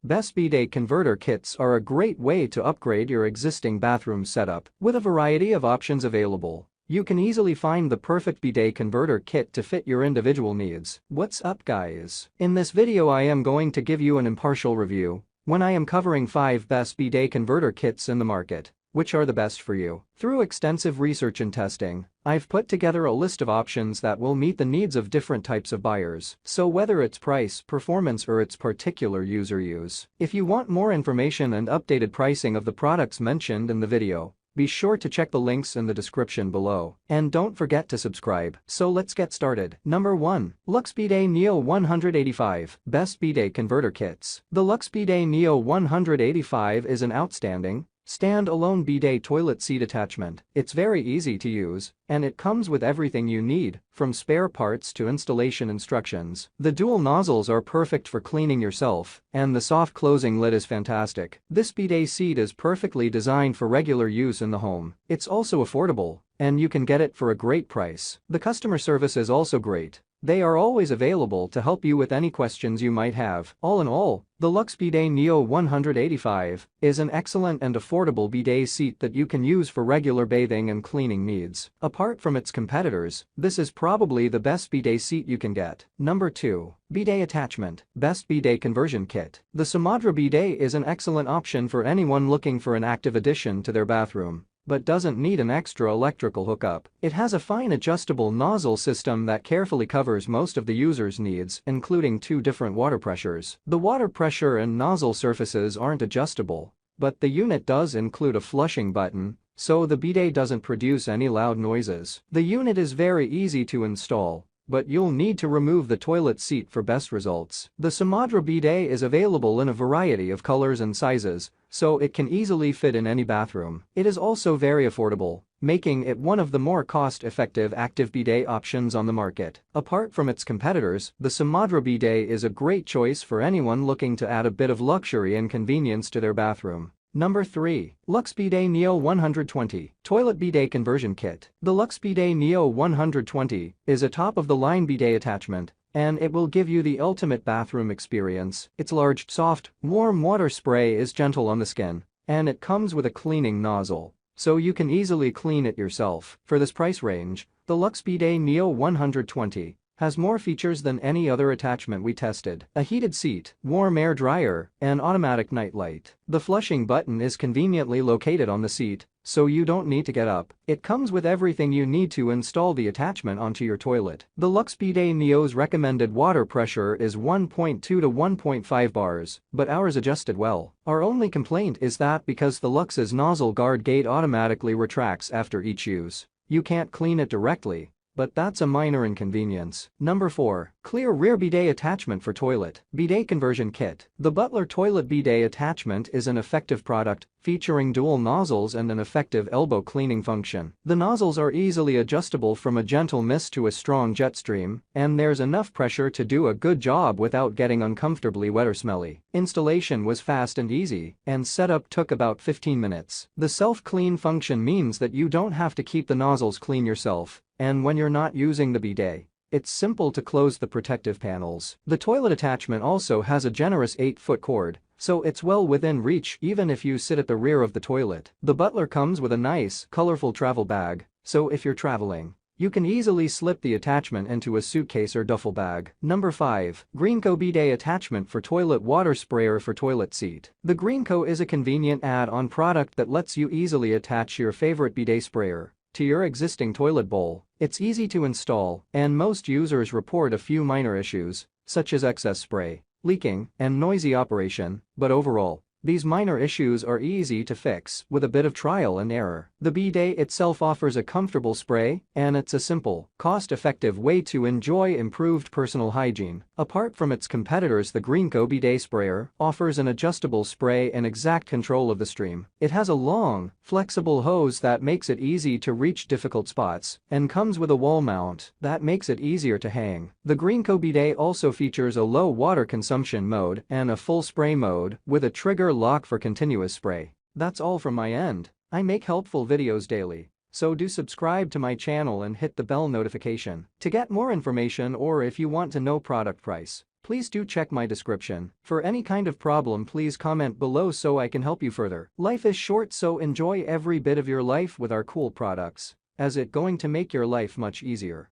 Best bidet converter kits are a great way to upgrade your existing bathroom setup. With a variety of options available, you can easily find the perfect bidet converter kit to fit your individual needs. What's up, guys? In this video I am going to give you an impartial review when I am covering 5 best bidet converter kits in the market. Which are the best for you? Through extensive research and testing, I've put together a list of options that will meet the needs of different types of buyers. So whether it's price, performance or its particular user use. If you want more information and updated pricing of the products mentioned in the video, be sure to check the links in the description below. And don't forget to subscribe. So let's get started. Number 1. Lux Bidet Neo 185 Best Bidet Converter Kits. The Lux Bidet Neo 185 is an outstanding, stand-alone bidet toilet seat attachment. It's very easy to use, and it comes with everything you need, from spare parts to installation instructions. The dual nozzles are perfect for cleaning yourself, and the soft closing lid is fantastic. This bidet seat is perfectly designed for regular use in the home. It's also affordable, and you can get it for a great price. The customer service is also great. They are always available to help you with any questions you might have. All in all, the Lux Bidet Neo 185 is an excellent and affordable bidet seat that you can use for regular bathing and cleaning needs. Apart from its competitors, this is probably the best bidet seat you can get. Number 2. Bidet Attachment Best Bidet Conversion Kit. The Somadra bidet is an excellent option for anyone looking for an active addition to their bathroom, but doesn't need an extra electrical hookup. It has a fine adjustable nozzle system that carefully covers most of the user's needs, including 2 different water pressures. The water pressure and nozzle surfaces aren't adjustable, but the unit does include a flushing button, so the bidet doesn't produce any loud noises. The unit is very easy to install, but you'll need to remove the toilet seat for best results. The Somadra bidet is available in a variety of colors and sizes, so it can easily fit in any bathroom. It is also very affordable, making it one of the more cost-effective active bidet options on the market. Apart from its competitors, the Somadra bidet is a great choice for anyone looking to add a bit of luxury and convenience to their bathroom. Number 3. Lux Bidet Neo 120 Toilet Bidet Conversion Kit. The Lux Bidet Neo 120 is a top-of-the-line bidet attachment, and it will give you the ultimate bathroom experience. Its large, soft, warm water spray is gentle on the skin, and it comes with a cleaning nozzle, so you can easily clean it yourself. For this price range, the Lux Bidet Neo 120 has more features than any other attachment we tested. A heated seat, warm air dryer, and automatic night light. The flushing button is conveniently located on the seat, so you don't need to get up. It comes with everything you need to install the attachment onto your toilet. The Lux Bidet Neo's recommended water pressure is 1.2 to 1.5 bars, but ours adjusted well. Our only complaint is that because the Lux's nozzle guard gate automatically retracts after each use, you can't clean it directly, but that's a minor inconvenience. Number 4. Clear Rear Bidet Attachment for Toilet Bidet Conversion Kit. The Butler Toilet Bidet Attachment is an effective product, featuring dual nozzles and an effective elbow cleaning function. The nozzles are easily adjustable from a gentle mist to a strong jet stream, and there's enough pressure to do a good job without getting uncomfortably wet or smelly. Installation was fast and easy, and setup took about 15 minutes. The self-clean function means that you don't have to keep the nozzles clean yourself, and when you're not using the bidet, it's simple to close the protective panels. The toilet attachment also has a generous 8-foot cord, so it's well within reach even if you sit at the rear of the toilet. The Butler comes with a nice, colorful travel bag, so if you're traveling, you can easily slip the attachment into a suitcase or duffel bag. Number 5. Greenco Bidet Attachment for Toilet Water Sprayer for Toilet Seat. The Greenco is a convenient add-on product that lets you easily attach your favorite bidet sprayer to your existing toilet bowl. It's easy to install, and most users report a few minor issues, such as excess spray, leaking, and noisy operation, but overall, these minor issues are easy to fix with a bit of trial and error. The bidet itself offers a comfortable spray, and it's a simple, cost-effective way to enjoy improved personal hygiene. Apart from its competitors, the Greenco bidet sprayer offers an adjustable spray and exact control of the stream. It has a long, flexible hose that makes it easy to reach difficult spots, and comes with a wall mount that makes it easier to hang. The Greenco bidet also features a low water consumption mode and a full spray mode with a trigger lock for continuous spray. That's all from my end. I make helpful videos daily, so do subscribe to my channel and hit the bell notification to get more information, or if you want to know product price, please do check my description. For any kind of problem, please comment below so I can help you further. Life is short, so enjoy every bit of your life with our cool products, as it going to make your life much easier.